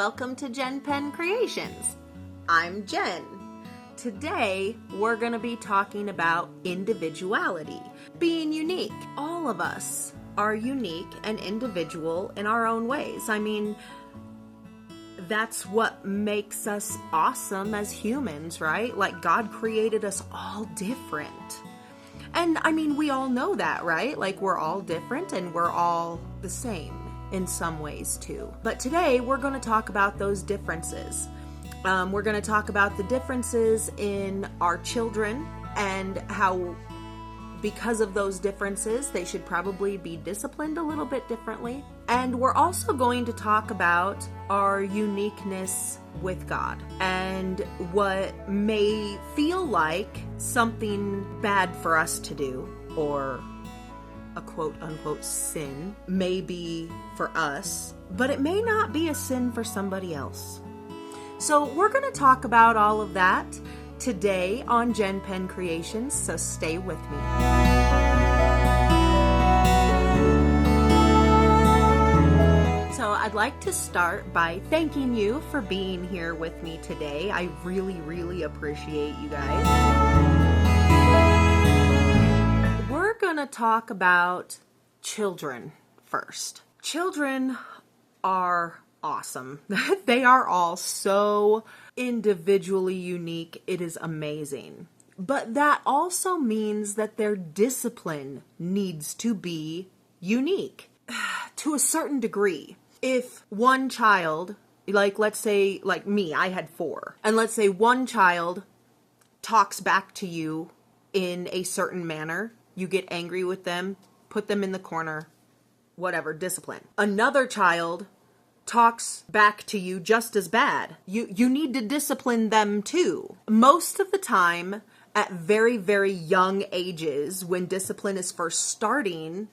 welcome to JenPenCreations. I'm Jen. Today, we're going to be talking about individuality, being unique. All of us are unique and individual in our own ways. I mean, that's what makes us awesome as humans, right? Like, God created us all different. And I mean, we all know that, right? Like, we're all different and we're all the same in some ways too. But today we're going to talk about those differences. We're going to talk about the differences in our children and how, because of those differences, they should probably be disciplined a little bit differently. And we're also going to talk about our uniqueness with God and what may feel like something bad for us to do, or a quote-unquote sin may be for us, but it may not be a sin for somebody else. So we're going to talk about all of that today on JenPenCreations, so stay with me. So I'd like to start by thanking you for being here with me today. I really, really appreciate you guys. We're going to talk about children first. Children are awesome. They are all so individually unique. It is amazing. But that also means that their discipline needs to be unique to a certain degree. If one child, like let's say like me, I had 4, and let's say one child talks back to you in a certain manner, you get angry with them, put them in the corner, whatever, discipline. Another child talks back to you just as bad. You need to discipline them too. Most of the time, at very, very young ages, when discipline is first starting,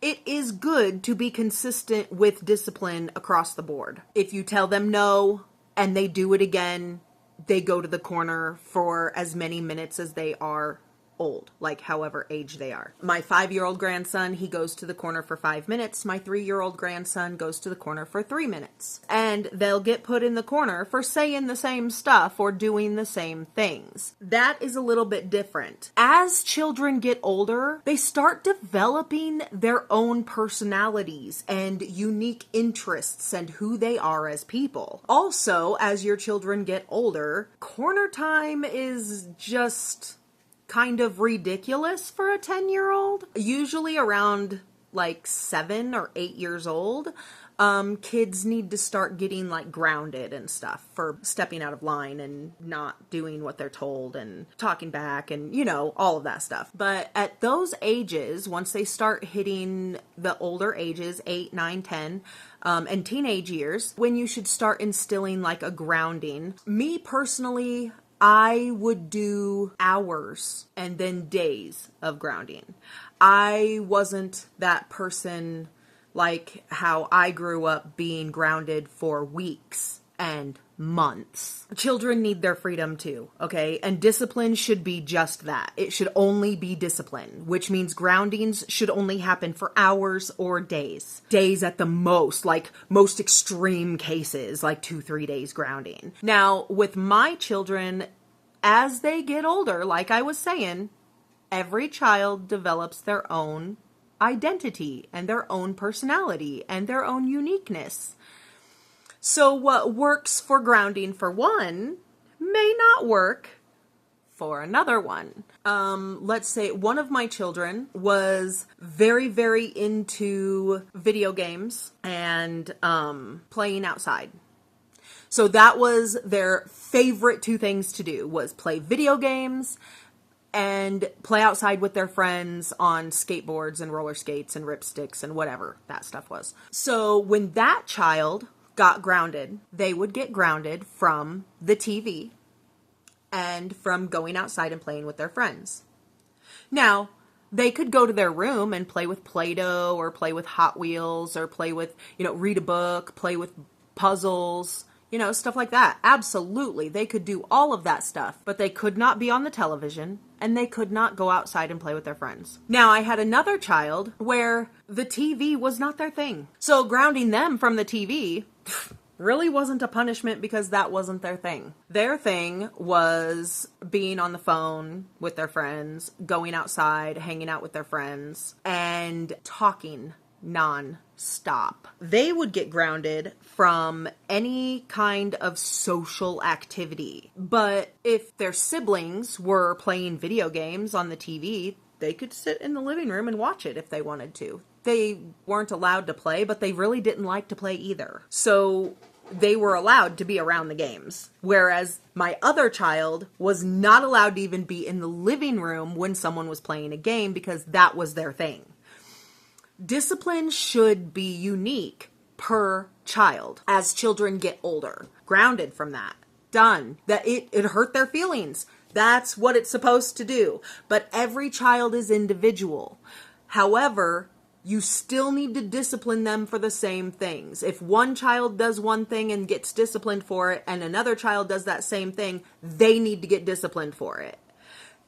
it is good to be consistent with discipline across the board. If you tell them no and they do it again, they go to the corner for as many minutes as they are old, like however age they are. My 5-year-old grandson, he goes to the corner for 5 minutes. My 3-year-old grandson goes to the corner for 3 minutes. And they'll get put in the corner for saying the same stuff or doing the same things. That is a little bit different. As children get older, they start developing their own personalities and unique interests and who they are as people. Also, as your children get older, corner time is just kind of ridiculous for a 10-year-old. Usually around like 7 or 8 years old, kids need to start getting like grounded and stuff for stepping out of line and not doing what they're told and talking back and, you know, all of that stuff. But at those ages, once they start hitting the older ages, 8, 9, 10, and teenage years, when you should start instilling like a grounding. Me personally, I would do hours and then days of grounding. I wasn't that person like how I grew up being grounded for weeks and months. Children need their freedom too, okay? And discipline should be just that. It should only be discipline, which means groundings should only happen for hours or days. Days at the most, like most extreme cases, like 2-3 days grounding. Now, with my children, as they get older, like I was saying, every child develops their own identity and their own personality and their own uniqueness. So what works for grounding for one may not work for another one. Let's say one of my children was very, very into video games and playing outside. So that was their favorite 2 things to do, was play video games and play outside with their friends on skateboards and roller skates and ripsticks and whatever that stuff was. So when that child got grounded, they would get grounded from the TV and from going outside and playing with their friends. Now, they could go to their room and play with Play-Doh or play with Hot Wheels or play with, read a book, play with puzzles, stuff like that. Absolutely. They could do all of that stuff, but they could not be on the television and they could not go outside and play with their friends. Now, I had another child where the TV was not their thing. So grounding them from the TV really wasn't a punishment because that wasn't their thing. Their thing was being on the phone with their friends, going outside, hanging out with their friends, and talking non-stop. They would get grounded from any kind of social activity. But if their siblings were playing video games on the TV, they could sit in the living room and watch it if they wanted to. They weren't allowed to play, but they really didn't like to play either. So they were allowed to be around the games. Whereas my other child was not allowed to even be in the living room when someone was playing a game because that was their thing. Discipline should be unique per child as children get older. Grounded from that. Done. That it hurt their feelings. That's what it's supposed to do. But every child is individual. However, you still need to discipline them for the same things. If one child does one thing and gets disciplined for it, and another child does that same thing, they need to get disciplined for it.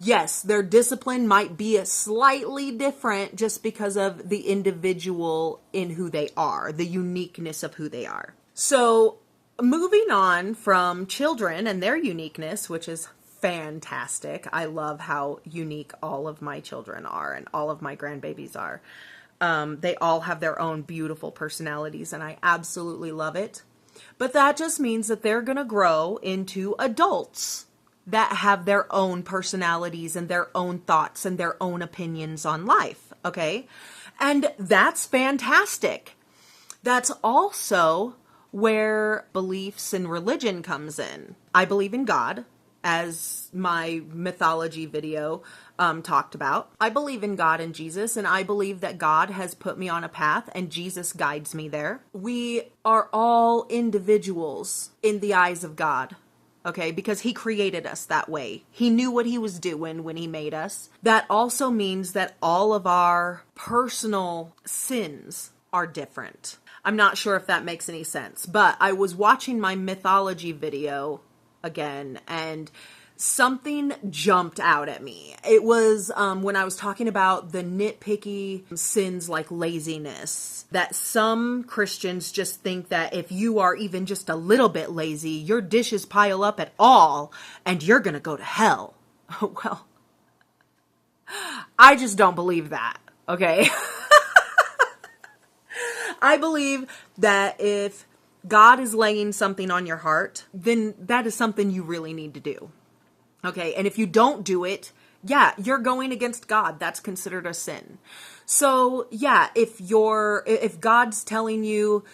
Yes, their discipline might be a slightly different just because of the individual in who they are, the uniqueness of who they are. So, moving on from children and their uniqueness, which is fantastic. I love how unique all of my children are and all of my grandbabies are. They all have their own beautiful personalities, and I absolutely love it. But that just means that they're going to grow into adults that have their own personalities and their own thoughts and their own opinions on life, okay? And that's fantastic. That's also where beliefs in religion comes in. I believe in God, as my mythology video talked about. I believe in God and Jesus, and I believe that God has put me on a path and Jesus guides me there. We are all individuals in the eyes of God. Okay, because he created us that way. He knew what he was doing when he made us. That also means that all of our personal sins are different. I'm not sure if that makes any sense, but I was watching my mythology video again, and something jumped out at me. It was when I was talking about the nitpicky sins like laziness, that some Christians just think that if you are even just a little bit lazy, your dishes pile up at all and you're gonna go to hell. Well, I just don't believe that, okay? I believe that if God is laying something on your heart, then that is something you really need to do. Okay, and if you don't do it, yeah, you're going against God. That's considered a sin. So, yeah, if God's telling you,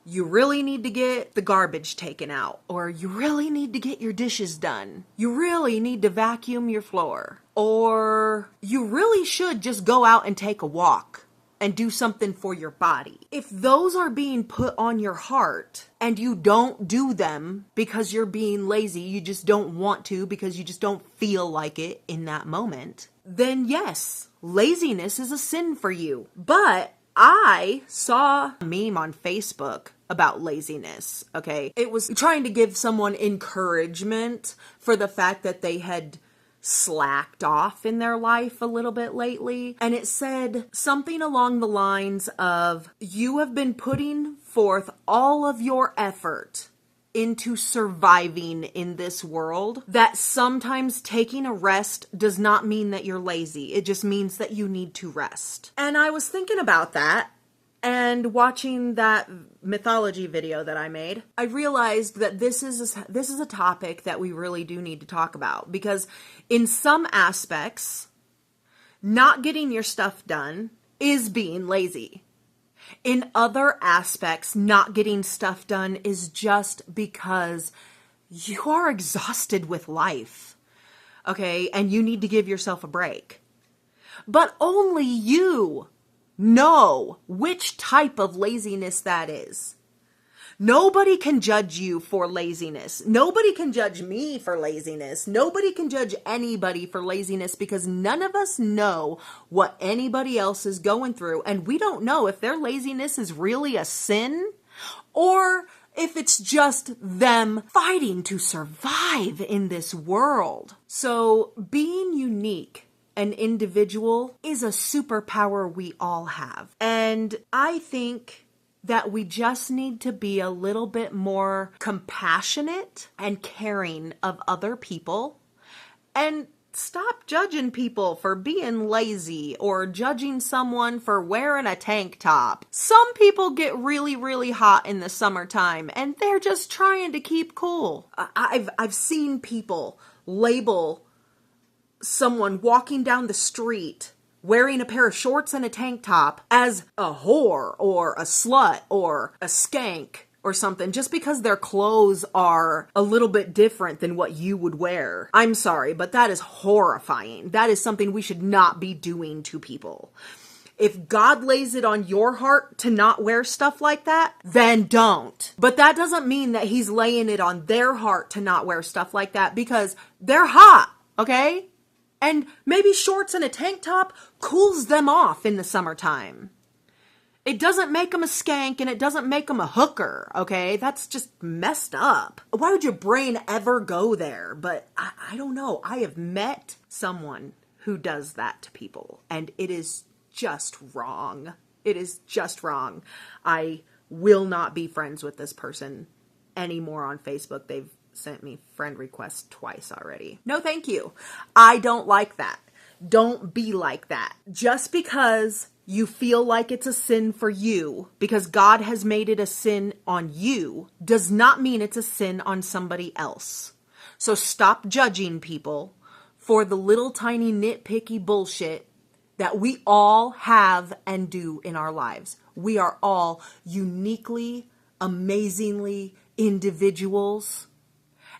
you really need to get the garbage taken out, or you really need to get your dishes done, you really need to vacuum your floor, or you really should just go out and take a walk and do something for your body. If those are being put on your heart and you don't do them because you're being lazy, you just don't want to because you just don't feel like it in that moment, then yes, laziness is a sin for you. But I saw a meme on Facebook about laziness, okay? It was trying to give someone encouragement for the fact that they had slacked off in their life a little bit lately. And it said something along the lines of, you have been putting forth all of your effort into surviving in this world, that sometimes taking a rest does not mean that you're lazy. It just means that you need to rest. And I was thinking about that, and watching that mythology video that I made, I realized that this is a topic that we really do need to talk about, because in some aspects, not getting your stuff done is being lazy. In other aspects, not getting stuff done is just because you are exhausted with life, okay? And you need to give yourself a break. But only you know which type of laziness that is. Nobody can judge you for laziness. Nobody can judge me for laziness. Nobody can judge anybody for laziness, because none of us know what anybody else is going through. And we don't know if their laziness is really a sin or if it's just them fighting to survive in this world. So being unique and individual is a superpower we all have. And I think that we just need to be a little bit more compassionate and caring of other people, and stop judging people for being lazy or judging someone for wearing a tank top. Some people get really, really hot in the summertime and they're just trying to keep cool. I've seen people label someone walking down the street wearing a pair of shorts and a tank top as a whore or a slut or a skank or something, just because their clothes are a little bit different than what you would wear. I'm sorry, but that is horrifying. That is something we should not be doing to people. If God lays it on your heart to not wear stuff like that, then don't. But that doesn't mean that he's laying it on their heart to not wear stuff like that, because they're hot, okay? And maybe shorts and a tank top cools them off in the summertime. It doesn't make them a skank and it doesn't make them a hooker, okay? That's just messed up. Why would your brain ever go there? But I don't know. I have met someone who does that to people, and it is just wrong. It is just wrong. I will not be friends with this person anymore on Facebook. They've sent me friend requests twice already. No, thank you. I don't like that. Don't be like that. Just because you feel like it's a sin for you, because God has made it a sin on you, does not mean it's a sin on somebody else. So stop judging people for the little tiny nitpicky bullshit that we all have and do in our lives. We are all uniquely, amazingly individuals,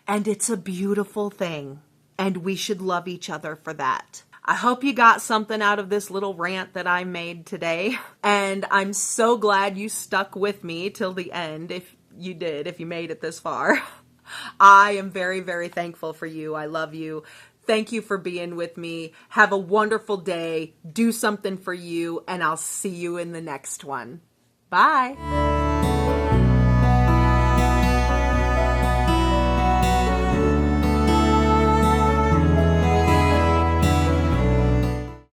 and it's a beautiful thing, and we should love each other for that. I hope you got something out of this little rant that I made today, and I'm so glad you stuck with me till the end, if you did, if you made it this far. I am very, very thankful for you. I love you. Thank you for being with me. Have a wonderful day. Do something for you, and I'll see you in the next one. Bye.